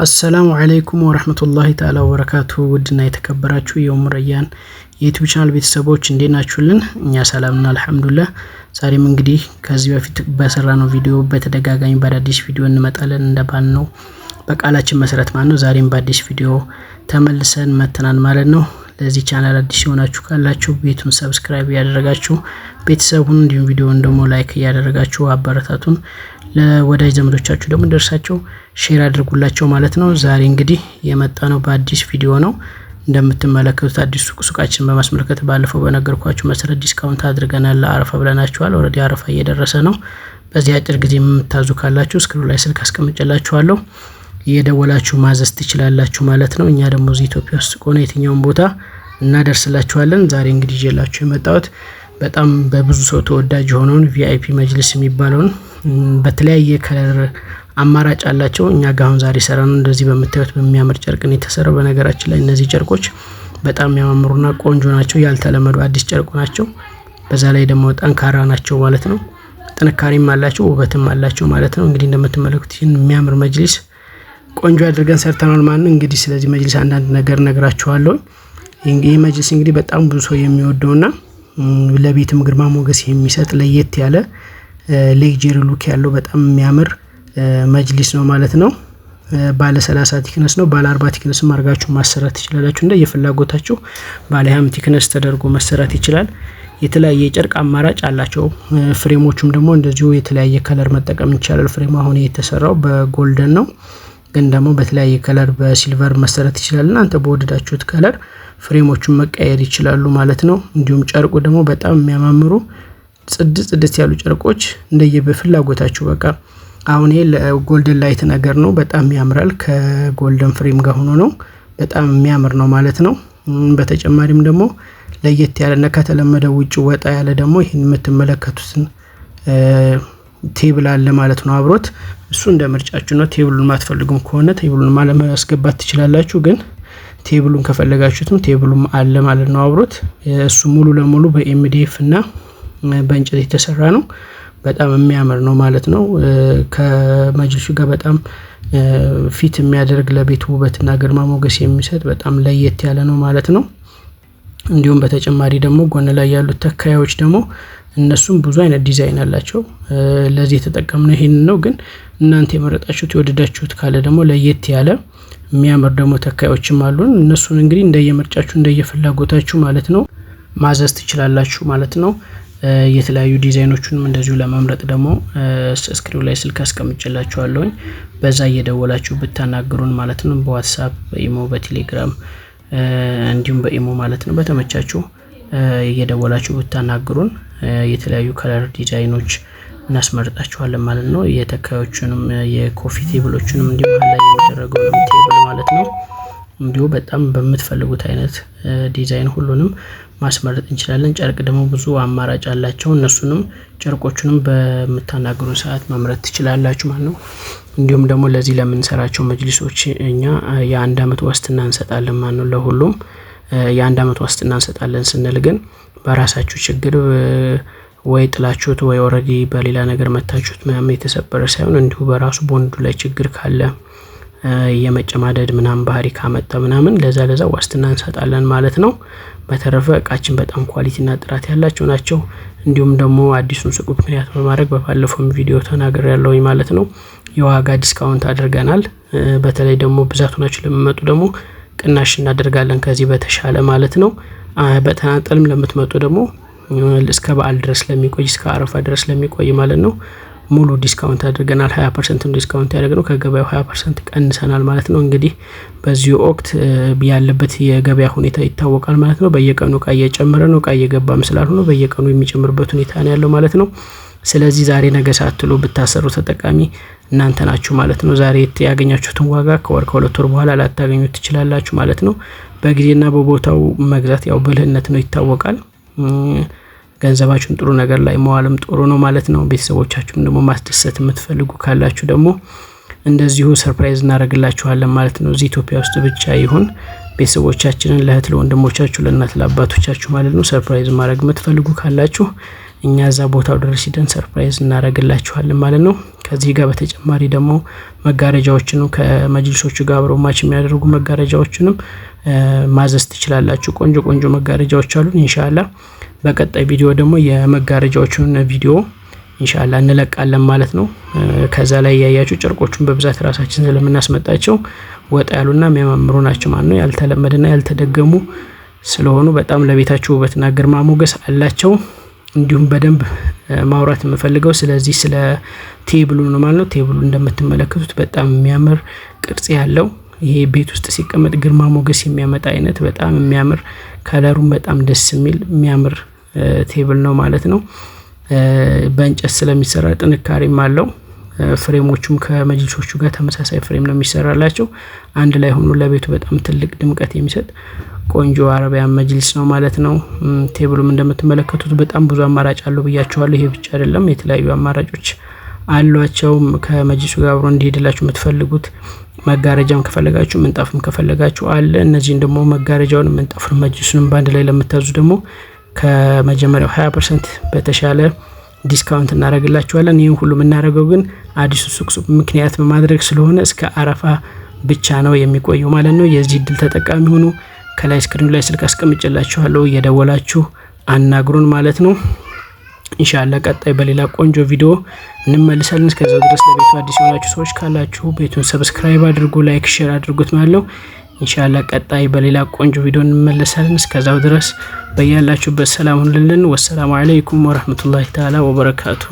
አሰላሙ አለይኩም ወራህመቱላሂ ተዓላ ወበረካቱ። ውድና የተከበራችሁ የኡምረያን የዩቲዩብ ቻናል ቤተሰቦች እንዴት ናችሁልን? እኛ ሰላምና አልሐምዱሊላህ። ዛሬም እንግዲህ ከዚህ በፊት በሰራነው ቪዲዮ በተደጋጋሚ በአዲስ ቪዲዮ እንመጣለን እንደባልነው በቃላችን መሰረት ማለት ነው። ዛሬም በአዲስ ቪዲዮ ተመልሰን መተናል ማለት ነው። ለዚህ ቻናል አዲስ ሆናችሁ ካላችሁ ቤቱን ሰብስክራይብ ያደረጋችሁ ቤተሰቡን እንዲሁም ቪዲዮውን ደግሞ ላይክ ያደረጋችሁ አበረታቱን። ለወዳጅ ዘመዶቻችሁ ደግሞ ደርሳችሁ ሼር አድርጉላችሁ ማለት ነው። ዛሬ እንግዲህ የመጣነው በአዲስ ቪዲዮ ነው። እንደምትመለከቱት አዲስ ሱቃችን በማስመልከት ባለፈው በነገርኳችሁ መሰረት ዲስካውንት አድርገናል። አረፋ ብለናችኋል። ኦሬዲ አረፋ እየደረሰ ነው። በዚህ አጭር ጊዜ የምታዙ ካላችሁ ስክሪን ላይ ስልክ አስቀምጬላችኋለሁ። እየደወላችሁ ማዘዝ ትችላላችሁ ማለት ነው። እኛ ደግሞ እዚህ ኢትዮጵያ ውስጥ ቆነ የትኛውን ቦታ እናደርስላችኋለን። ዛሬ እንግዲህ ይዤላችሁ የመጣሁት በጣም በብዙ ሰው ተወዳጅ የሆነውን ቪአይፒ መጅልስ የሚባለውን በተለያየ ከለር አማራጭ አላቸው። እኛ ጋር አሁን ዛሬ ሰራን እንደዚህ በመታየት በሚያምር ጨርቅ ነው የተሰራው። በነገራችን ላይ እነዚህ ጨርቆች በጣም የሚያማምሩና ቆንጆ ናቸው። ያልተለመዱ አዲስ ጨርቆ ናቸው። በዛ ላይ ደግሞ ጠንካራ ናቸው ማለት ነው። ጥንካሬም አላቸው፣ ውበትም አላቸው ማለት ነው። እንግዲህ እንደምትመለከቱት ይህን የሚያምር መጅሊስ ቆንጆ አድርገን ሰርተናል ማለት ነው። እንግዲህ ስለዚህ መጅሊስ አንዳንድ ነገር ነግራችኋለሁ። ይህ መጅሊስ እንግዲህ በጣም ብዙ ሰው የሚወደውና ለቤትም ግርማ ሞገስ የሚሰጥ ለየት ያለ ሌክጀሪ ሉክ ያለው በጣም የሚያምር መጅሊስ ነው ማለት ነው። ባለ 30 ቲክነስ ነው። ባለ 40 ቲክነስ ማርጋችሁ ማሰራት ትችላላችሁ። እንደ የፍላጎታችሁ ባለ 20 ቲክነስ ተደርጎ መሰራት ይችላል። የተለያየ ጨርቅ አማራጭ አላቸው። ፍሬሞቹም ደግሞ እንደዚሁ የተለያየ ከለር መጠቀም ይችላል። ፍሬሙ አሁን የተሰራው በጎልደን ነው፣ ግን ደግሞ በተለያየ ከለር በሲልቨር መሰራት ይችላል። እናንተ በወደዳችሁት ከለር ፍሬሞቹን መቀየር ይችላሉ ማለት ነው። እንዲሁም ጨርቁ ደግሞ በጣም የሚያማምሩ ጽድት ያሉ ጨርቆች እንደየበፍላጎታችሁ በቃ አሁን ይሄ ለጎልደን ላይት ነገር ነው። በጣም ያምራል። ከጎልደን ፍሬም ጋር ሆኖ ነው በጣም የሚያምር ነው ማለት ነው። በተጨማሪም ደግሞ ለየት ያለና ከተለመደው ውጭ ወጣ ያለ ደግሞ ይሄን የምትመለከቱትን ቴብል አለ ማለት ነው አብሮት። እሱ እንደ ምርጫችሁ ነው። ቴብሉን ማትፈልጉም ከሆነ ቴብሉን ማለማስገባት ትችላላችሁ፣ ግን ቴብሉን ከፈለጋችሁትም ቴብሉም አለ ማለት ነው አብሮት። እሱ ሙሉ ለሙሉ በኤምዲኤፍ እና በእንጨት የተሰራ ነው። በጣም የሚያምር ነው ማለት ነው። ከመጅልሱ ጋር በጣም ፊት የሚያደርግ ለቤት ውበትና ግርማ ሞገስ የሚሰጥ በጣም ለየት ያለ ነው ማለት ነው። እንዲሁም በተጨማሪ ደግሞ ጎን ላይ ያሉት ተካያዮች ደግሞ እነሱም ብዙ አይነት ዲዛይን አላቸው። ለዚህ የተጠቀምነው ይሄንን ነው፣ ግን እናንተ የመረጣችሁት የወደዳችሁት ካለ ደግሞ ለየት ያለ የሚያምር ደግሞ ተካዮችም አሉን። እነሱን እንግዲህ እንደየምርጫችሁ እንደየፍላጎታችሁ ማለት ነው ማዘዝ ትችላላችሁ ማለት ነው። የተለያዩ ዲዛይኖቹንም እንደዚሁ ለመምረጥ ደግሞ ስክሪን ላይ ስልክ አስቀምጬላችኋለሁኝ። በዛ እየደወላችሁ ብታናግሩን ማለት ነው። በዋትስአፕ፣ በኢሞ፣ በቴሌግራም እንዲሁም በኢሞ ማለት ነው። በተመቻችሁ እየደወላችሁ ብታናግሩን የተለያዩ ከለር ዲዛይኖች እናስመርጣችኋለን ማለት ነው። የተካዮቹንም የኮፊ ቴብሎቹንም እንዲሁ ላይ የሚደረገው ቴብል ማለት ነው። እንዲሁ በጣም በምትፈልጉት አይነት ዲዛይን ሁሉንም ማስመረጥ እንችላለን። ጨርቅ ደግሞ ብዙ አማራጭ አላቸው። እነሱንም ጨርቆቹንም በመታናገሩን ሰዓት መምረጥ ትችላላችሁ ማለት ነው። እንዲሁም ደግሞ ለዚህ ለምንሰራቸው መጅሊሶች እኛ የአንድ አመት ዋስትና እንሰጣለን ማለት ነው። ለሁሉም የአንድ አመት ዋስትና እንሰጣለን ስንል ግን በራሳችሁ ችግር ወይ ጥላችሁት ወይ ኦሬዲ በሌላ ነገር መታችሁት ምናምን የተሰበረ ሳይሆን እንዲሁ በራሱ ቦንዱ ላይ ችግር ካለ የመጨማደድ ምናምን ባህሪ ካመጣ ምናምን ለዛ ዋስትና እንሰጣለን ማለት ነው። በተረፈ እቃችን በጣም ኳሊቲና ጥራት ያላቸው ናቸው። እንዲሁም ደግሞ አዲሱን ሱቅ ምክንያት በማድረግ በባለፈው ቪዲዮ ተናግሬያለሁኝ ማለት ነው። የዋጋ ዲስካውንት አድርገናል። በተለይ ደግሞ ብዛት ሆናችሁ ለምትመጡ ደግሞ ቅናሽ እናደርጋለን ከዚህ በተሻለ ማለት ነው። በተናጠልም ለምትመጡ ደግሞ እስከ በዓል ድረስ ለሚቆይ እስከ አረፋ ድረስ ለሚቆይ ማለት ነው ሙሉ ዲስካውንት አድርገናል። 20% ዲስካውንት ያደረግነው ከገበያው 20% ቀንሰናል ማለት ነው። እንግዲህ በዚህ ወቅት ያለበት የገበያ ሁኔታ ይታወቃል ማለት ነው። በየቀኑ እቃ እየጨመረ ነው፣ እቃ እየገባም ስላልሆነ በየቀኑ የሚጨምርበት ሁኔታ ነው ያለው ማለት ነው። ስለዚህ ዛሬ ነገ ሳትሉ ብታሰሩ ተጠቃሚ እናንተ ናችሁ ማለት ነው። ዛሬ ያገኛችሁትን ዋጋ ከወር ከሁለት ወር በኋላ ላታገኙት ትችላላችሁ ማለት ነው። በጊዜና በቦታው መግዛት ያው ብልህነት ነው ይታወቃል። ገንዘባችሁን ጥሩ ነገር ላይ መዋልም ጥሩ ነው ማለት ነው። ቤተሰቦቻችሁን ደግሞ ማስደሰት የምትፈልጉ ካላችሁ ደግሞ እንደዚሁ ሰርፕራይዝ እናደርግላችኋለን ማለት ነው። እዚህ ኢትዮጵያ ውስጥ ብቻ ይሁን ቤተሰቦቻችንን ለእህት ለወንድሞቻችሁ ለእናት ለአባቶቻችሁ ማለት ነው ሰርፕራይዝ ማድረግ የምትፈልጉ ካላችሁ እኛ እዛ ቦታው ድረስ ሄደን ሰርፕራይዝ እናደርግላችኋለን ማለት ነው። ከዚህ ጋር በተጨማሪ ደግሞ መጋረጃዎችን ከመጅልሶቹ ጋር አብረው ማች የሚያደርጉ መጋረጃዎችንም ማዘዝ ትችላላችሁ። ቆንጆ መጋረጃዎች አሉ። ኢንሻአላህ በቀጣይ ቪዲዮ ደግሞ የመጋረጃዎቹን ቪዲዮ ኢንሻአላህ እንለቃለን ማለት ነው። ከዛ ላይ ያያችሁ ጨርቆቹን በብዛት ራሳችን ስለምናስመጣቸው ወጣ ያሉና የሚያማምሩ ናቸው ማለት ነው። ያልተለመደና ያልተደገሙ ስለሆኑ በጣም ለቤታችሁ ውበትና ግርማ ሞገስ አላቸው። እንዲሁም በደንብ ማውራት የምፈልገው ስለዚህ ስለ ቴብሉ ነው ማለት ነው። ቴብሉ እንደምትመለከቱት በጣም የሚያምር ቅርጽ ያለው ይሄ ቤት ውስጥ ሲቀመጥ ግርማ ሞገስ የሚያመጣ አይነት በጣም የሚያምር ከለሩም በጣም ደስ የሚያምር ቴብል ነው ማለት ነው። በእንጨት ስለሚሰራ ጥንካሬም አለው። ፍሬሞቹም ከመጅልሶቹ ጋር ተመሳሳይ ፍሬም ነው የሚሰራላቸው። አንድ ላይ ሆኖ ለቤቱ በጣም ትልቅ ድምቀት የሚሰጥ ቆንጆ አረቢያን መጅልስ ነው ማለት ነው። ቴብሉም እንደምትመለከቱት በጣም ብዙ አማራጭ አለው ብያቸዋለሁ። ይሄ ብቻ አይደለም፣ የተለያዩ አማራጮች አሏቸው። ከመጅልሱ ጋር አብሮ እንዲሄድላችሁ የምትፈልጉት መጋረጃም ከፈለጋችሁ ምንጣፍም ከፈለጋችሁ አለ። እነዚህን ደግሞ መጋረጃውን ምንጣፉን መጅልሱንም ባንድ ላይ ለምታዙ ደግሞ ከመጀመሪያው 20% በተሻለ ዲስካውንት እናደርግላችኋለን። ይሄን ሁሉ የምናደርገው ግን አዲሱ ሱቅ ምክንያት በማድረግ ስለሆነ እስከ አረፋ ብቻ ነው የሚቆየው ማለት ነው። የዚህ እድል ተጠቃሚ ሆኑ። ከላይ ስክሪኑ ላይ ስልክ አስቀምጬላችኋለሁ፣ እየደወላችሁ አናግሩን ማለት ነው። ኢንሻአላህ ቀጣይ በሌላ ቆንጆ ቪዲዮ እንመልሳለን። እስከዛው ድረስ ለቤቱ አዲስ የሆናችሁ ሰዎች ካላችሁ ቤቱን ሰብስክራይብ አድርጉ፣ ላይክ ሼር አድርጉት ማለት ነው። ኢንሻአላህ ቀጣይ በሌላ ቆንጆ ቪዲዮ እንመለሳለን። እስከዛው ድረስ በያላችሁበት ሰላም ሁኑልን። ወሰላሙ አለይኩም ወራህመቱላሂ ተዓላ ወበረካቱ።